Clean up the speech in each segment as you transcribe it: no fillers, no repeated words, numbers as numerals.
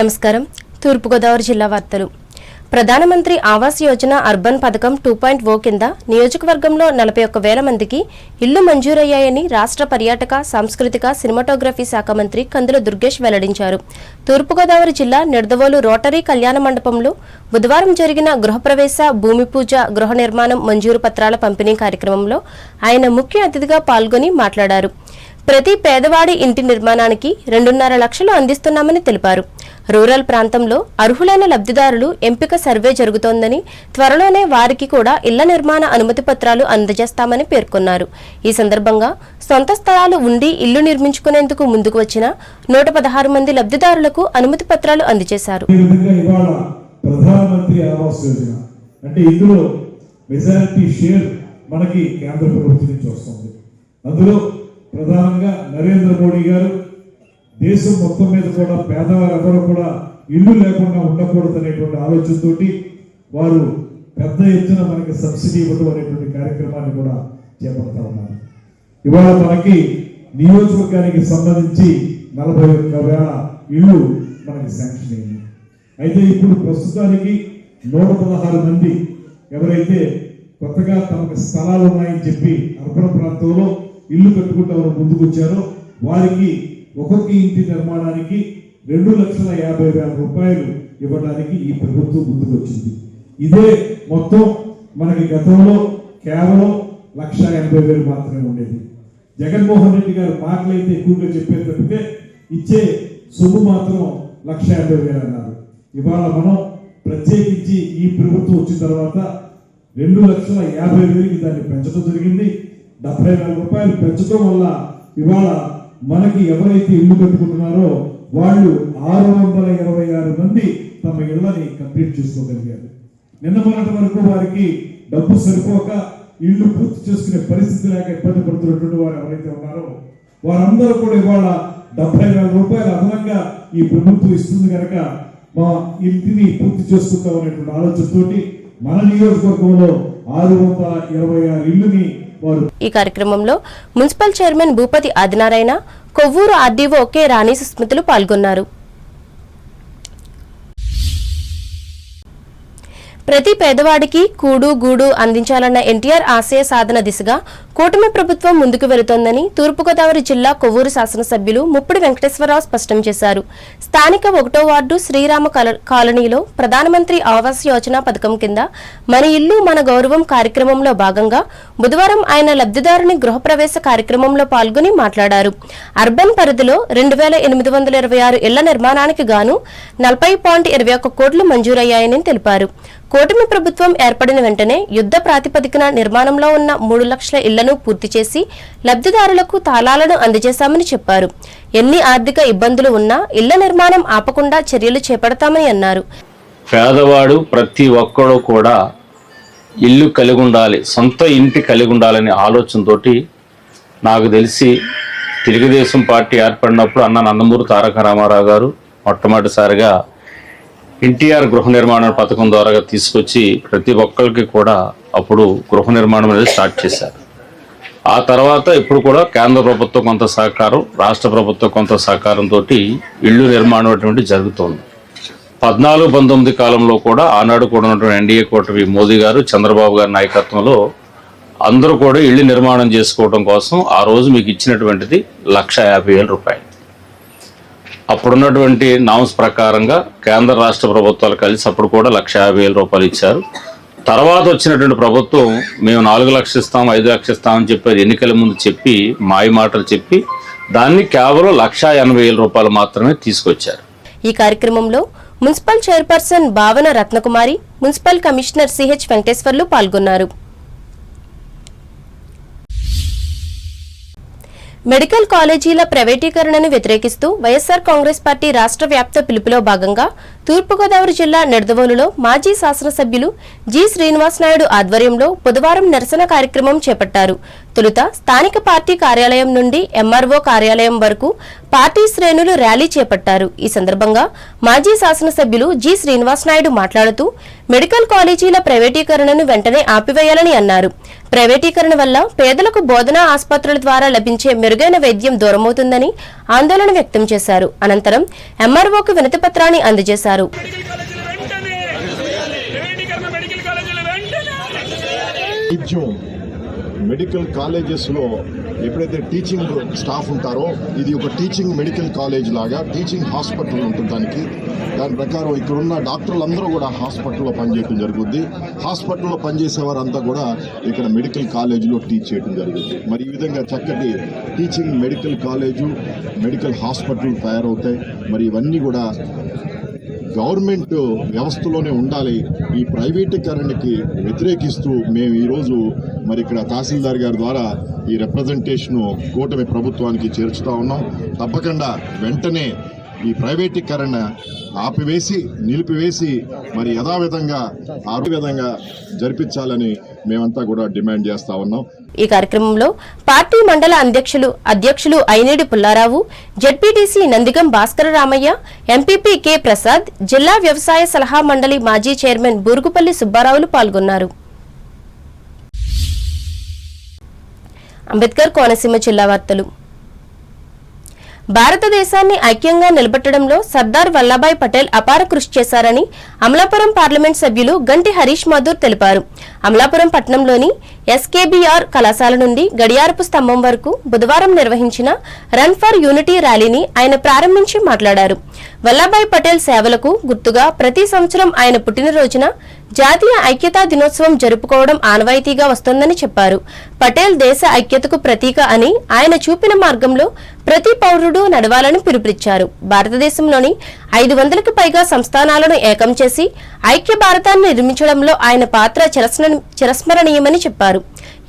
నమస్కారం. తూర్పుగోదావరి జిల్లా వార్తలు. ప్రధానమంత్రి ఆవాస్ యోజన అర్బన్ పథకం 2.0 కింద నియోజకవర్గంలో 41,000 మందికి ఇళ్లు మంజూరయ్యాయని రాష్ట్ర పర్యాటక, సాంస్కృతిక, సినిమాటోగ్రఫీ శాఖ మంత్రి కందుల దుర్గేష్ వెల్లడించారు. తూర్పుగోదావరి జిల్లా నిడదవోలు రోటరీ కళ్యాణ మండపంలో బుధవారం జరిగిన గృహప్రవేశ, భూమి పూజ, గృహ నిర్మాణం మంజూరు పత్రాల పంపిణీ కార్యక్రమంలో ఆయన ముఖ్య అతిథిగా పాల్గొని మాట్లాడారు. ప్రతి పేదవాడి ఇంటి నిర్మాణానికి 2.5 లక్షలు అందిస్తున్నామని తెలిపారు. రూరల్ ప్రాంతంలో అర్హులైన లబ్ధిదారులు ఎంపిక సర్వే జరుగుతోందని, త్వరలోనే వారికి కూడా ఇళ్ల నిర్మాణ అనుమతి పత్రాలు అందజేస్తామని పేర్కొన్నారు. ఈ సందర్భంగా సొంత స్థలాలు ఉండి ఇల్లు నిర్మించుకునేందుకు ముందుకు వచ్చిన 116 మంది లబ్ధిదారులకు అనుమతి పత్రాలు అందజేశారు. ప్రధానంగా నరేంద్ర మోడీ గారు దేశం మొత్తం మీద కూడా పేదవారెవరూ కూడా ఇల్లు లేకుండా ఉండకూడదు అనేటువంటి ఆలోచనతోటి వారు పెద్ద ఎత్తున మనకి సబ్సిడీ ఇవ్వడం అనేటువంటి కార్యక్రమాన్ని కూడా చేపడతా ఉన్నారు. ఇవాళ మనకి నియోజకవర్గానికి సంబంధించి 41,000 ఇళ్ళు మనకి శాంక్షన్ అయింది. అయితే ఇప్పుడు ప్రస్తుతానికి 116 మంది ఎవరైతే కొత్తగా తమకు స్థలాలు ఉన్నాయని చెప్పి అర్బన్ ప్రాంతంలో ఇల్లు కట్టుకుంటామని ముందుకు వచ్చారో వారికి ఒక్కొక్క ఇంటి నిర్మాణానికి 2,50,000 రూపాయలు ఇవ్వడానికి ఈ ప్రభుత్వం ముందుకు వచ్చింది. ఇదే మొత్తం మనకి గతంలో కేవలం 1,80,000 మాత్రమే ఉండేది. జగన్మోహన్ రెడ్డి గారు మాటలైతే ఎక్కువగా చెప్పేది తప్పితే ఇచ్చే సొమ్ము మాత్రం 1,50,000 అన్నారు. ఇవాళ మనం ప్రత్యేకించి ఈ ప్రభుత్వం వచ్చిన తర్వాత 2,50,000కి దాన్ని పెంచడం జరిగింది. 70,000 రూపాయలు పెంచడం వల్ల ఇవాళ మనకి ఎవరైతే ఇల్లు కట్టుకుంటున్నారో వాళ్ళు 626 మంది తమ ఇళ్లని కంప్లీట్ చేసుకోగలిగారు. నిన్న మొన్నటి వరకు వారికి డబ్బు సరిపోక ఇల్లు పూర్తి చేసుకునే పరిస్థితి లేక ఇబ్బంది పడుతున్నటువంటి వారు ఎవరైతే ఉన్నారో వారందరూ కూడా ఇవాళ 70,000 రూపాయలు అదనంగా ఈ ప్రభుత్వం ఇస్తుంది కనుక మా ఇంటిని పూర్తి చేసుకుంటాం అనేటువంటి ఆలోచనతోటి మన నియోజకవర్గంలో 626 ఇల్లుని. ఈ కార్యక్రమంలో municipal chairman Bhupathi Adinarayana, Kovvur RDO K Rani సుస్మితలు పాల్గొన్నారు. ప్రతి పేదవాడికి కూడు గూడు అందించాలన్న ఎన్టీఆర్ ఆశయ సాధన దిశగా కూటమి ప్రభుత్వం ముందుకు వెళుతోందని తూర్పుగోదావరి జిల్లా కొవ్వూరు శాసనసభ్యులు ముప్పిడి వెంకటేశ్వరరావు స్పష్టం చేశారు. స్థానిక 1వ వార్డు శ్రీరామ కాలనీలో ప్రధానమంత్రి ఆవాస్ యోజన పథకం కింద మన ఇల్లు మన గౌరవం కార్యక్రమంలో భాగంగా బుధవారం ఆయన లబ్ధిదారుని గృహప్రవేశ కార్యక్రమంలో పాల్గొని మాట్లాడారు. అర్బన్ పరిధిలో 2,826 ఇళ్ల నిర్మాణానికి గాను 40.21 కోట్లు మంజూరయ్యాయని తెలిపారు. కూటమి ప్రభుత్వం ఏర్పడిన వెంటనే యుద్ధ ప్రాతిపదికన నిర్మాణంలో ఉన్న 3 లక్షల ఇళ్లను పూర్తి చేసి లబ్ధిదారులకు తాళాలను అందజేశామని చెప్పారు. ఎన్ని ఆర్థిక ఇబ్బందులు ఉన్నా ఇళ్ల నిర్మాణం ఆపకుండా చర్యలు చేపడతామని అన్నారు. పేదవాడు ప్రతి ఒక్కడు కూడా ఇల్లు కలిగి ఉండాలి, సొంత ఇంటి కలిగి ఉండాలనే ఆలోచనతోటి నాకు తెలిసి తెలుగుదేశం పార్టీ ఏర్పడినప్పుడు అన్న నందమూరి తారక రామారావు గారు మొట్టమొదటిసారిగా ఎన్టీఆర్ గృహ నిర్మాణ పథకం ద్వారా తీసుకొచ్చి ప్రతి ఒక్కరికి కూడా అప్పుడు గృహ నిర్మాణం అనేది స్టార్ట్ చేశారు. ఆ తర్వాత ఇప్పుడు కూడా కేంద్ర ప్రభుత్వం కొంత సహకారం, రాష్ట్ర ప్రభుత్వం కొంత సహకారంతో ఇళ్ళు నిర్మాణం అటువంటి జరుగుతోంది. 14-19 కాలంలో కూడా ఆనాడు కూడా ఉన్నటువంటి ఎన్డీఏ కూటమి మోదీ గారు, చంద్రబాబు గారి నాయకత్వంలో అందరూ కూడా ఇళ్ళు నిర్మాణం చేసుకోవడం కోసం ఆ రోజు మీకు ఇచ్చినటువంటిది 1,50,000 రూపాయలు. అప్పుడున్నటువంటి నామ్స్ ప్రకారంగా కేంద్ర రాష్ట్ర ప్రభుత్వాలు కలిసి అప్పుడు కూడా 1,50,000 రూపాయలు ఇచ్చారు. తర్వాత వచ్చినటువంటి ప్రభుత్వం మేము 4 లక్షలు ఇస్తాం, 5 లక్షలు ఇస్తామని చెప్పి ఎన్నికల ముందు చెప్పి మాయ మాటలు చెప్పి దాన్ని కేవలం 1,80,000 రూపాయలు మాత్రమే తీసుకొచ్చారు. ఈ కార్యక్రమంలో మున్సిపల్ చైర్పర్సన్ భావన Ratnakumari, municipal commissioner CH Venkateswarlu పాల్గొన్నారు. మెడికల్ కాలేజీల ప్రైవేటీకరణను వ్యతిరేకిస్తూ వైఎస్సార్ కాంగ్రెస్ పార్టీ రాష్ట్ర వ్యాప్త పిలుపులో భాగంగా తూర్పుగోదావరి జిల్లా నిడదవోలులో మాజీ శాసనసభ్యులు జి శ్రీనివాస్ నాయుడు ఆధ్వర్యంలో బుధవారం నిరసన కార్యక్రమం చేపట్టారు. తొలుత స్థానిక పార్టీ కార్యాలయం నుండి ఎంఆర్ఓ కార్యాలయం వరకు పార్టీ శ్రేణులు ర్యాలీ చేపట్టారు. ఈ సందర్భంగా మాజీ శాసనసభ్యులు జి శ్రీనివాస్ నాయుడు మాట్లాడుతూ మెడికల్ కాలేజీల ప్రైవేటీకరణను వెంటనే ఆపివేయాలని అన్నారు. ప్రైవేటీకరణ వల్ల పేదలకు బోధనా ఆసుపత్రుల ద్వారా లభించే మెరుగైన వైద్యం దూరమవుతుందని ఆందోళన వ్యక్తం చేశారు. అనంతరం ఎంఆర్ఓకు వినతి పత్రాన్ని అందజేశారు. మెడికల్ కాలేజెస్లో ఎప్పుడైతే టీచింగ్ స్టాఫ్ ఉంటారో ఇది ఒక టీచింగ్ మెడికల్ కాలేజ్ లాగా టీచింగ్ హాస్పిటల్ ఉంటుంది. దాని ప్రకారం ఇక్కడున్న డాక్టర్లందరూ కూడా హాస్పిటల్లో పనిచేయడం జరుగుద్ది. హాస్పిటల్లో పనిచేసేవారంతా కూడా ఇక్కడ మెడికల్ కాలేజీలో టీచ్ చేయడం జరుగుద్ది. మరి ఈ విధంగా చక్కటి teaching medical college, medical hospital తయారవుతాయి. మరి ఇవన్నీ కూడా గవర్నమెంట్ వ్యవస్థలోనే ఉండాలి. ఈ ప్రైవేటీకరణకి వ్యతిరేకిస్తూ మేము ఈరోజు మరి ఇక్కడ తహసీల్దార్ గారి ద్వారా ఈ రిప్రజెంటేషను కూటమి ప్రభుత్వానికి చేర్చుతా ఉన్నాం. తప్పకుండా వెంటనే ఈ ప్రైవేటీకరణ ఆపివేసి నిలిపివేసి మరి యథావిధంగా విధంగా జరిపించాలని మేమంతా కూడా డిమాండ్ చేస్తా ఉన్నాం. ఈ కార్యక్రమంలో పార్టీ మండల అధ్యక్షులు Ainedi Pullarao, ZPTC Nandigam Bhaskara Ramaiah, MPP K Prasad, జిల్లా వ్యవసాయ సలహా మండలి మాజీ చైర్మన్ బూరుగుపల్లి సుబ్బారావులు పాల్గొన్నారు. అంబేద్కర్ కోనసీమ జిల్లా వార్తలు. భారతదేశాన్ని ఐక్యంగా నిలబెట్టడంలో సర్దార్ వల్లభాయ్ పటేల్ అపార కృషి చేశారని అమలాపురం పార్లమెంట్ సభ్యులు గంటి హరీష్ మాథూర్ తెలిపారు. అమలాపురం పట్టణంలోని ఎస్కేబీఆర్ కళాశాల నుండి గడియారపు స్తంభం వరకు బుధవారం నిర్వహించిన రన్ ఫర్ యూనిటీ ర్యాలీని ఆయన ప్రారంభించి మాట్లాడారు. వల్లభాయ్ పటేల్ సేవలకు గుర్తుగా ప్రతి సంవత్సరం ఆయన పుట్టినరోజున జాతీయ ఐక్యతా దినోత్సవం జరుపుకోవడం ఆనవాయితీగా వస్తోందని చెప్పారు. పటేల్ దేశ ఐక్యతకు ప్రతీక అని ఆయన చూపిన మార్గంలో ప్రతి పౌరుడు నడవాలని పిలుపునిచ్చారు. భారతదేశంలోని 500కి పైగా సంస్థానాలను ఏకం చేసి ఐక్య భారతాన్ని నిర్మించడంలో ఆయన పాత్ర చిరస్మరణీయమని చెప్పారు.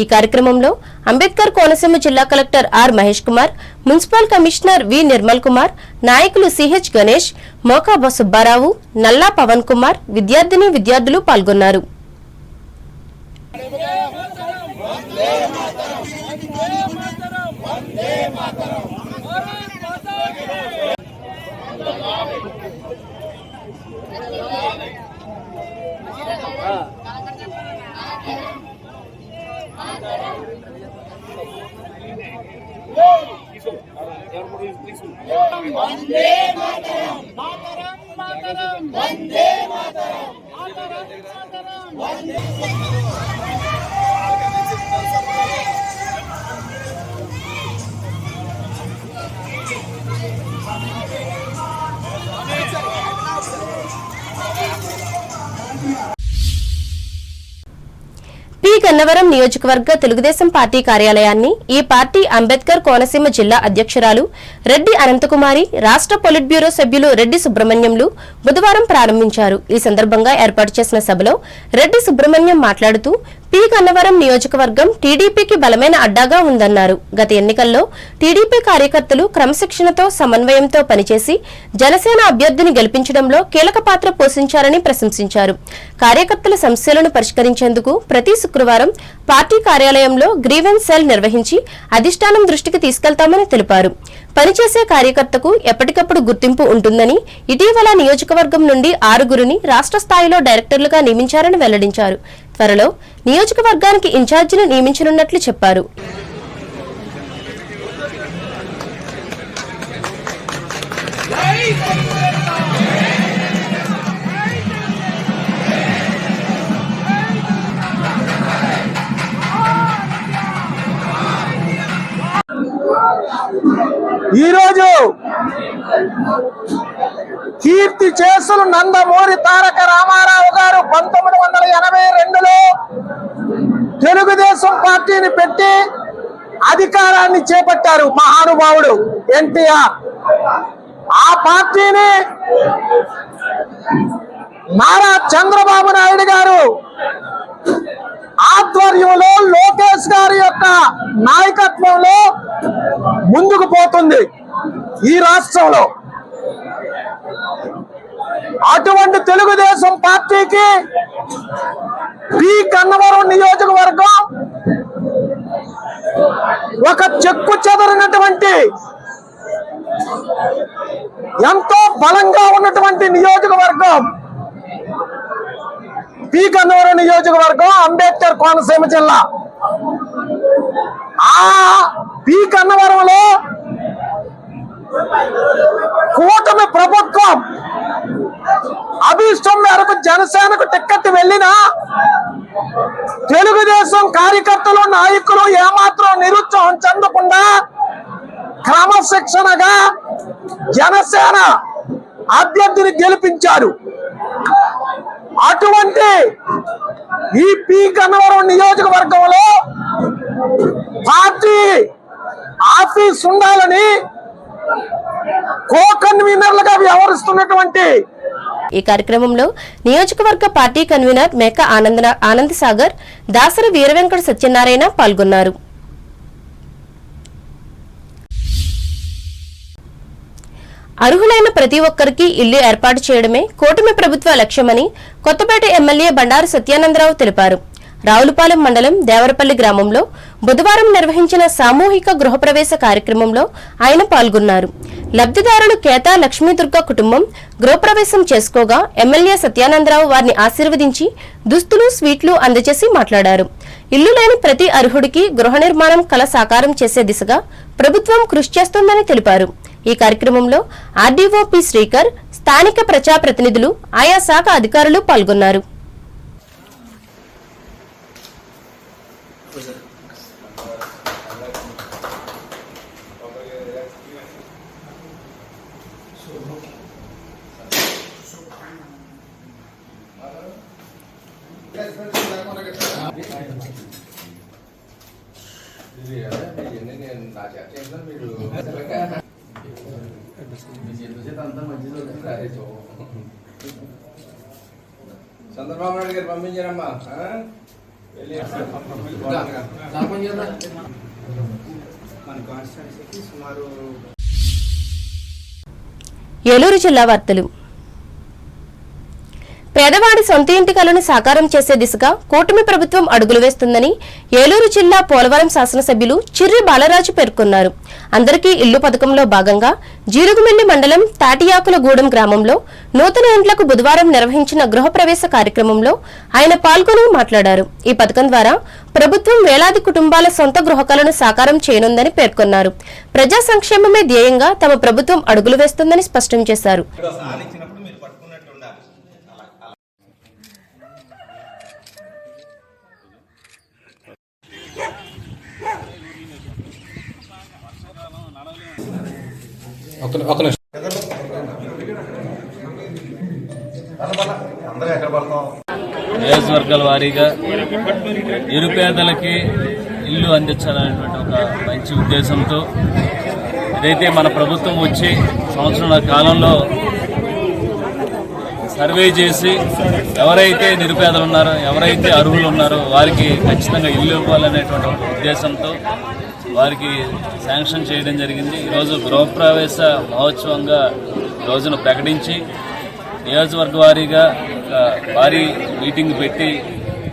ఈ కార్యక్రమంలో అంబేద్కర్ కోనసీమ జిల్లా collector R Mahesh Kumar, municipal commissioner V Nirmal Kumar, నాయకులు సిహెచ్ గణేష్, మోకా సుబ్బారావు, నల్లా పవన్ కుమార్, విద్యార్థులు పాల్గొన్నారు. పి గన్నవరం నియోజకవర్గ తెలుగుదేశం పార్టీ కార్యాలయాన్ని ఈ పార్టీ అంబేద్కర్ కోనసీమ జిల్లా అధ్యక్షురాలు రెడ్డి అనంతకుమారి, రాష్ట్ర పొలిట్ బ్యూరో సభ్యులు రెడ్డి సుబ్రహ్మణ్యంలు బుధవారం ప్రారంభించారు. ఈ సందర్భంగా ఏర్పాటు చేసిన సభలో రెడ్డి సుబ్రహ్మణ్యం మాట్లాడుతూ పి గన్నవరం నియోజకవర్గం టీడీపీకి బలమైన అడ్డాగా ఉందన్నారు. గత ఎన్నికల్లో టీడీపీ కార్యకర్తలు క్రమశిక్షణతో సమన్వయంతో పనిచేసి జనసేన అభ్యర్థిని గెలిపించడంలో కీలక పాత్ర పోషించారని ప్రశంసించారు. కార్యకర్తల సమస్యలను పరిష్కరించేందుకు ప్రతి శుక్రవారం పార్టీ కార్యాలయంలో గ్రీవెన్స్ సెల్ నిర్వహించి అధిష్టానం దృష్టికి తీసుకెళ్తామని తెలిపారు. పనిచేసే కార్యకర్తకు ఎప్పటికప్పుడు గుర్తింపు ఉంటుందని, ఇటీవల నియోజకవర్గం నుండి 6గురిని రాష్ట్ర స్థాయిలో డైరెక్టర్లుగా నియమించారని వెల్లడించారు. త్వరలో నియోజకవర్గానికి ఇన్ఛార్జిని నియమించనున్నట్లు చెప్పారు. ఈరోజు కీర్తి చేసులు నందమూరి తారక రామారావు గారు 1982లో తెలుగుదేశం పార్టీని పెట్టి అధికారాన్ని చేపట్టారు. మహానుభావుడు ఎన్టీఆర్ ఆ పార్టీని నారా చంద్రబాబు నాయుడు గారు ఆధ్వర్యంలో లోకేష్ గారి యొక్క నాయకత్వంలో ముందుకు పోతుంది ఈ రాష్ట్రంలో. అటువంటి తెలుగుదేశం పార్టీకి పి గన్నవరం నియోజకవర్గం ఒక చెక్కు చెదరినటువంటి ఎంతో బలంగా ఉన్నటువంటి నియోజకవర్గం పి గన్నవరం నియోజకవర్గం అంబేద్కర్ కోనసీమ జిల్లా. ఆ పి గన్నవరంలో కూటమి ప్రభుత్వం అభిష్టం మేరకు జనసేనకు టిక్కెట్ వెళ్ళినా తెలుగుదేశం కార్యకర్తలు నాయకులు ఏమాత్రం నిరుత్సాహం చెందకుండా క్రమశిక్షణగా జనసేన అభ్యర్థిని గెలిపించారు. అటువంటి ఈ పి గన్నవరం నియోజకవర్గంలో పార్టీ ఆఫీస్ ఉండాలని కో కన్వీనర్లుగా వ్యవహరిస్తున్నటువంటి ఈ కార్యక్రమంలో నియోజకవర్గ పార్టీ కన్వీనర్ మేక ఆనంద్ సాగర్, దాసరి వీరవెంకట సత్యనారాయణ పాల్గొన్నారు. అర్హులైన ప్రతి ఒక్కరికి ఇల్లు ఏర్పాటు చేయడమే కూటమి ప్రభుత్వ లక్ష్యమని కొత్తపేట ఎమ్మెల్యే బండారు సత్యానందరావు తెలిపారు. రావులపాలెం మండలం దేవరపల్లి గ్రామంలో బుధవారం నిర్వహించిన సామూహిక గృహప్రవేశ కార్యక్రమంలో ఆయన పాల్గొన్నారు. లబ్ధిదారులు కేతా లక్ష్మీదుర్గ కుటుంబం గృహప్రవేశం చేసుకోగా ఎమ్మెల్యే సత్యానందరావు వారిని ఆశీర్వదించి దుస్తులు, స్వీట్లు అందజేసి మాట్లాడారు. ఇల్లు లేని ప్రతి అర్హుడికి గృహ నిర్మాణం కల సాకారం చేసే దిశగా ప్రభుత్వం కృషి చేస్తోందని తెలిపారు. ఈ కార్యక్రమంలో ఆర్డీఓ పి శ్రీకర్, స్థానిక ప్రజాప్రతినిధులు, ఆయా శాఖ అధికారులు పాల్గొన్నారు. చంద్రబాబు నాయుడు గారు పంపించారమ్మా. ఏలూరు జిల్లా వార్తలు. పేదవాడి సొంత ఇంటి కలను సాకారం చేసే దిశగా కూటమి ప్రభుత్వం అడుగులు వేస్తుందని ఏలూరు జిల్లా పోలవరం శాసనసభ్యులు చిర్రి బాలరాజు పేర్కొన్నారు. అందరికీ ఇల్లు పథకంలో భాగంగా జీలుగుమిల్లి మండలం తాటియాకులగూడెం గ్రామంలో నూతన ఇంట్లకు బుధవారం నిర్వహించిన గృహప్రవేశ కార్యక్రమంలో ఆయన పాల్గొని మాట్లాడారు. ఈ పథకం ద్వారా ప్రభుత్వం వేలాది కుటుంబాల సొంత గృహ కలను సాకారం చేయనుందని పేర్కొన్నారు. ప్రజా సంక్షేమమే ధ్యేయంగా తమ ప్రభుత్వం అడుగులు వేస్తుందని స్పష్టం చేశారు. నియోజకవర్గాల వారీగా నిరుపేదలకి ఇల్లు అందించాలనేటువంటి ఒక మంచి ఉద్దేశంతో ఇదైతే మన ప్రభుత్వం వచ్చి సంవత్సరాల కాలంలో సర్వే చేసి ఎవరైతే నిరుపేదలు ఉన్నారో, ఎవరైతే అర్హులు ఉన్నారో వారికి ఖచ్చితంగా ఇల్లు ఇవ్వాలనేటువంటి ఒక ఉద్దేశంతో వారికి శాంక్షన్ చేయడం జరిగింది. ఈరోజు గృహప్రవేశ మహోత్సవంగా రోజును ప్రకటించి నియోజకవర్గ వారీగా భారీ మీటింగ్ పెట్టి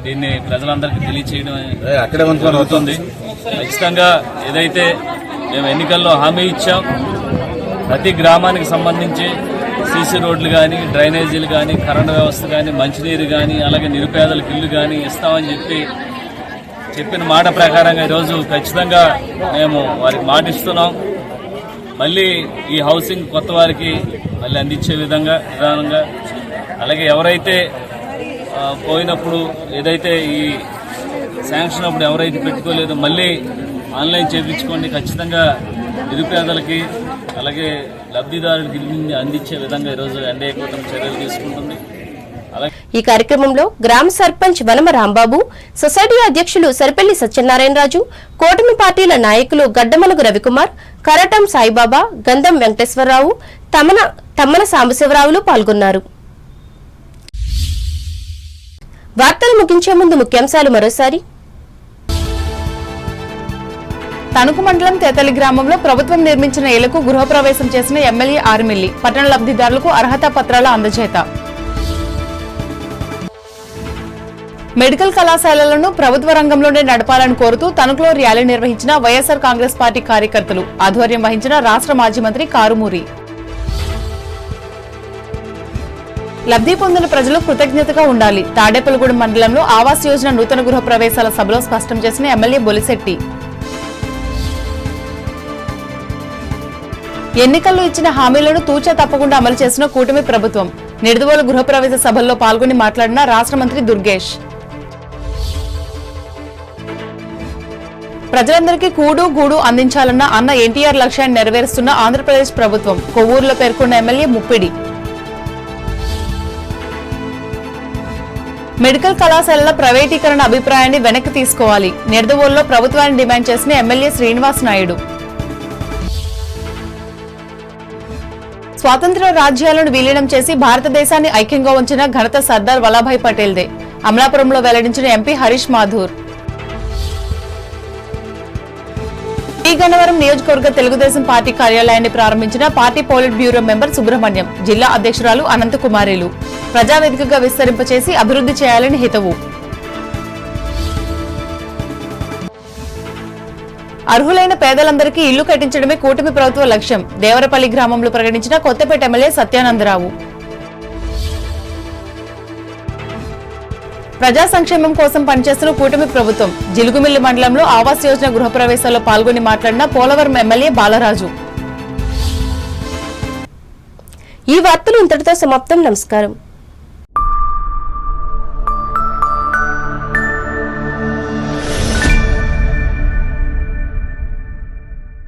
దీన్ని ప్రజలందరికీ తెలియచేయడం జరుగుతుంది. ఖచ్చితంగా ఏదైతే మేము ఎన్నికల్లో హామీ ఇచ్చాం, ప్రతి గ్రామానికి సంబంధించి సీసీ రోడ్లు కానీ, డ్రైనేజీలు కానీ, కరెంటు వ్యవస్థ కానీ, మంచినీరు కానీ, అలాగే నిరుపేదలకు ఇల్లు కానీ ఇస్తామని చెప్పిన మాట ప్రకారంగా ఈరోజు ఖచ్చితంగా మేము వారికి మాట ఇస్తున్నాం. మళ్ళీ ఈ హౌసింగ్ కొత్త వారికి మళ్ళీ అందించే విధానంగా, అలాగే ఎవరైతే పోయినప్పుడు ఏదైతే ఈ శాంక్షన్ అప్పుడు ఎవరైతే పెట్టుకోలేదో మళ్ళీ ఆన్లైన్ చేయించుకోండి. ఖచ్చితంగా నిరుపేదలకి అలాగే లబ్ధిదారులకి అందించే విధంగా ఈరోజు ఎన్డీఏ కూటమి చర్యలు తీసుకుంటుంది. ఈ కార్యక్రమంలో గ్రామ సర్పంచ్ వనమ రాంబాబు, సొసైటీ అధ్యక్షులు సరిపల్లి సత్యనారాయణరాజు, కూటమి పార్టీల నాయకులు గడ్డమనుగు రవికుమార్, కరటం సాయిబాబా, గంధం వెంకటేశ్వరరావు, తమ్మన సాంబశివరావులు పాల్గొన్నారు. వార్తలు ముగించే ముందు ముఖ్యాంశాలు మరోసారి. తణుకు మండలం తేతలి గ్రామంలో ప్రభుత్వం నిర్మించిన ఇళ్లకు గృహప్రవేశం చేసిన ఎమ్మెల్యే ఆర్మిల్లి, పట్టణ లబ్ధిదారులకు అర్హతా పత్రాల అందజేత. మెడికల్ కళాశాలలను ప్రభుత్వ రంగంలోనే నడపాలని కోరుతూ తణుకులో ర్యాలీ నిర్వహించిన వైఎస్ఆర్ కాంగ్రెస్ పార్టీ కార్యకర్తలు, ఆధ్వర్యం వహించిన రాష్ట్ర మాజీ మంత్రి కారుమూరి. లబ్ధి పొందిన ప్రజలు కృతజ్ఞతగా ఉండాలి, తాడేపల్లిగూడెం మండలంలో ఆవాస్ యోజన నూతన గృహ ప్రవేశాల సభలో స్పష్టం చేసిన ఎమ్మెల్యే బొలిశెట్టి. ఎన్నికల్లో ఇచ్చిన హామీలను తూచా తప్పకుండా అమలు చేసిన కూటమి ప్రభుత్వం. నిడదవోలు గృహప్రవేశ సభల్లో పాల్గొని మాట్లాడిన రాష్ట్ర మంత్రి దుర్గేష్. ప్రజలందరికీ కూడు గూడు అందించాలన్న అన్న ఎన్టీఆర్ లక్ష్యాన్ని నెరవేరుస్తున్న ఆంధ్రప్రదేశ్ ప్రభుత్వం. కొవ్వూరులో పేర్కొన్న ఎమ్మెల్యే ముప్పిడి. మెడికల్ కళాశాలల ప్రైవేటీకరణ అభిప్రాయాన్ని వెనక్కి తీసుకోవాలి. నిడదవోలులో ప్రభుత్వాన్ని డిమాండ్ చేసిన ఎమ్మెల్యే శ్రీనివాస్ నాయుడు. స్వాతంత్ర్య రాజ్యాలను విలీనం చేసి భారతదేశాన్ని ఐక్యంగా ఉంచిన ఘనత సర్దార్ వల్లభాయ్ పటేల్దే. అమలాపురంలో వెల్లడించిన ఎంపీ హరీష్ మాథూర్. ఈ గన్నవరం నియోజకవర్గ తెలుగుదేశం పార్టీ కార్యాలయాన్ని ప్రారంభించిన party polit bureau member Subrahmanyam, జిల్లా అధ్యక్షురాలు అనంతకుమారిలు. ప్రజావేదికగా విస్తరింపచేసి అభివృద్ధి చేయాలని హితవు. అర్హులైన పేదలందరికీ ఇల్లు కట్టించడమే కూటమి ప్రభుత్వ లక్ష్యం. దేవరపల్లి గ్రామంలో ప్రకటించిన కొత్తపేట ఎమ్మెల్యే సత్యానందరావు. ప్రజా సంక్షేమం కోసం పనిచేస్తున్న కూటమి ప్రభుత్వం. జిలుగుమిల్లి మండలంలో ఆవాస్ యోజన గృహప్రవేశాల్లో పాల్గొని మాట్లాడిన పోలవరం ఎమ్మెల్యే బాలరాజు. ఈ వార్తలు ఇంతటితో సమాప్తం. నమస్కారం.